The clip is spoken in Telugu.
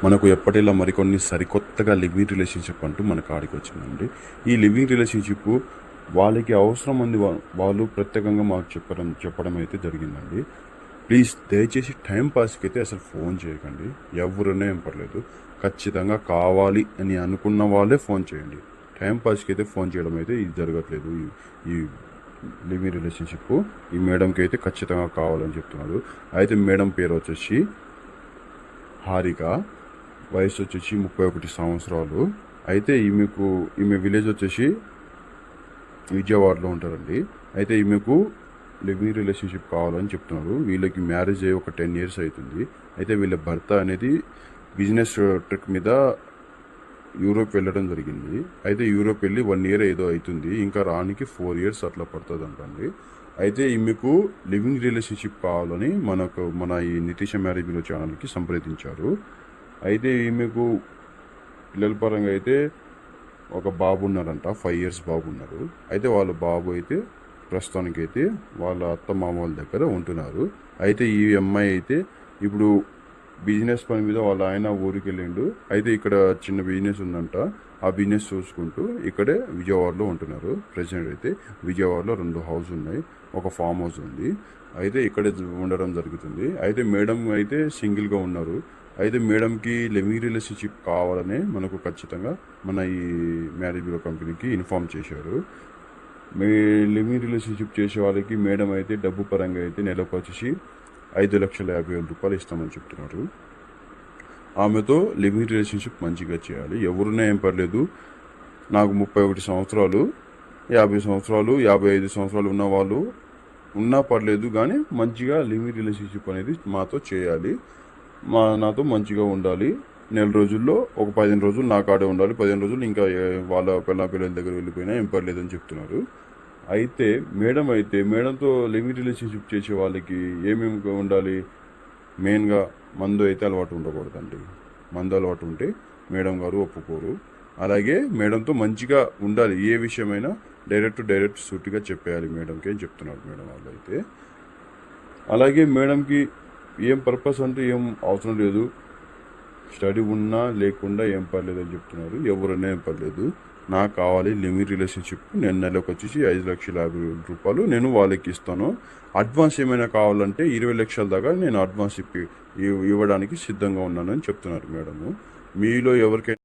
మనకు ఎప్పటిలా మరికొన్ని సరికొత్తగా లివింగ్ రిలేషన్షిప్ అంటూ మన కాడికి వచ్చిందండి. ఈ లివింగ్ రిలేషన్షిప్ వాళ్ళకి అవసరం ఉంది, వాళ్ళు ప్రత్యేకంగా మాకు చెప్పడం అయితే జరిగిందండి. ప్లీజ్ దయచేసి టైం పాస్కి అయితే అసలు ఫోన్ చేయకండి. ఎవరున్నా ఏం పర్లేదు, ఖచ్చితంగా కావాలి అని అనుకున్న వాళ్ళే ఫోన్ చేయండి. టైం పాస్కి అయితే ఫోన్ చేయడం అయితే ఇది జరగట్లేదు. ఈ లివింగ్ రిలేషన్షిప్ ఈ మేడంకి అయితే ఖచ్చితంగా కావాలని చెప్తున్నారు. అయితే మేడం పేరు వచ్చేసి హారిక, వయసు వచ్చేసి 31 సంవత్సరాలు. అయితే ఈమె విలేజ్ వచ్చేసి విజయవాడలో ఉంటారండి. అయితే ఈమెకు లివింగ్ రిలేషన్షిప్ కావాలని చెప్తున్నారు. వీళ్ళకి మ్యారేజ్ అయ్యి ఒక 10 years అవుతుంది. అయితే వీళ్ళ భర్త అనేది బిజినెస్ ట్రిప్ మీద యూరోప్ వెళ్ళడం జరిగింది. అయితే యూరోప్ వెళ్ళి 1 year ఏదో అవుతుంది, ఇంకా రానికి 4 years అట్లా పడుతుంది అంటండి. అయితే ఈమెకు లివింగ్ రిలేషన్షిప్ కావాలని మన ఈ నితీష మ్యారేజ్ బ్యూరో ఛానల్కి సంప్రదించారు. అయితే ఈమెకు పిల్లల పరంగా అయితే ఒక బాబు ఉన్నారంట, 5 years బాబు ఉన్నారు. అయితే వాళ్ళ బాబు అయితే ప్రస్తుతానికి అయితే వాళ్ళ అత్త మామ వాళ్ళ దగ్గర ఉంటున్నారు. అయితే ఈ అమ్మాయి అయితే ఇప్పుడు బిజినెస్ పని మీద వాళ్ళ ఆయన ఊరికి వెళ్ళిండు. అయితే ఇక్కడ చిన్న బిజినెస్ ఉందంట, ఆ బిజినెస్ చూసుకుంటూ ఇక్కడే విజయవాడలో ఉంటున్నారు. ప్రెసిడెంట్ అయితే విజయవాడలో 2 houses ఉన్నాయి, ఒక ఫామ్ హౌస్ ఉంది. అయితే ఇక్కడే ఉండడం జరుగుతుంది. అయితే మేడం అయితే సింగిల్గా ఉన్నారు. అయితే మేడంకి లివింగ్ రిలేషన్షిప్ కావాలని మనకు ఖచ్చితంగా మన ఈ మ్యారేజ్ బ్యూరో కంపెనీకి ఇన్ఫామ్ చేశారు. మీ లివింగ్ రిలేషన్షిప్ చేసే వాళ్ళకి మేడం అయితే డబ్బు పరంగా అయితే నెలకు వచ్చేసి 5,50,000 ఇస్తామని చెప్తున్నారు. ఆమెతో లివింగ్ రిలేషన్షిప్ మంచిగా చేయాలి. ఎవరున్నా ఏం పర్లేదు. నాకు 31 సంవత్సరాలు, 50 సంవత్సరాలు, 55 సంవత్సరాలు ఉన్న వాళ్ళు ఉన్నా పర్లేదు, కానీ మంచిగా లివింగ్ రిలేషన్షిప్ అనేది మాతో చేయాలి, నాతో మంచిగా ఉండాలి. నెల రోజుల్లో ఒక 15 రోజులు నా కాడే ఉండాలి, 15 రోజులు ఇంకా వాళ్ళ పిల్లల దగ్గర వెళ్ళిపోయినా ఏం పర్లేదని చెప్తున్నారు. అయితే మేడంతో లివింగ్ రిలేషన్షిప్ చేసే వాళ్ళకి ఏమేమి ఉండాలి? మెయిన్గా మందు అయితే అలవాటు ఉండకూడదండి. మందు అలవాటు ఉంటే మేడం గారు ఒప్పుకోరు. అలాగే మేడంతో మంచిగా ఉండాలి, ఏ విషయమైనా డైరెక్ట్ సూటిగా చెప్పేయాలి మేడంకి అని చెప్తున్నారు మేడం వాళ్ళు అయితే. అలాగే మేడంకి ఏం పర్పస్ అంటే ఏం అవసరం లేదు, స్టడీ ఉన్నా లేకుండా ఏం పర్లేదు అని చెప్తున్నారు. ఎవరైనా ఏం పర్లేదు, నాకు కావాలి లివింగ్ రిలేషన్షిప్. నేను నెలకు వచ్చేసి 5,50,000 నేను వాళ్ళకి ఇస్తాను. అడ్వాన్స్ ఏమైనా కావాలంటే 20 లక్షల దాకా నేను అడ్వాన్స్ ఇవ్వడానికి సిద్ధంగా ఉన్నానని చెప్తున్నారు మేడము. మీలో ఎవరికైనా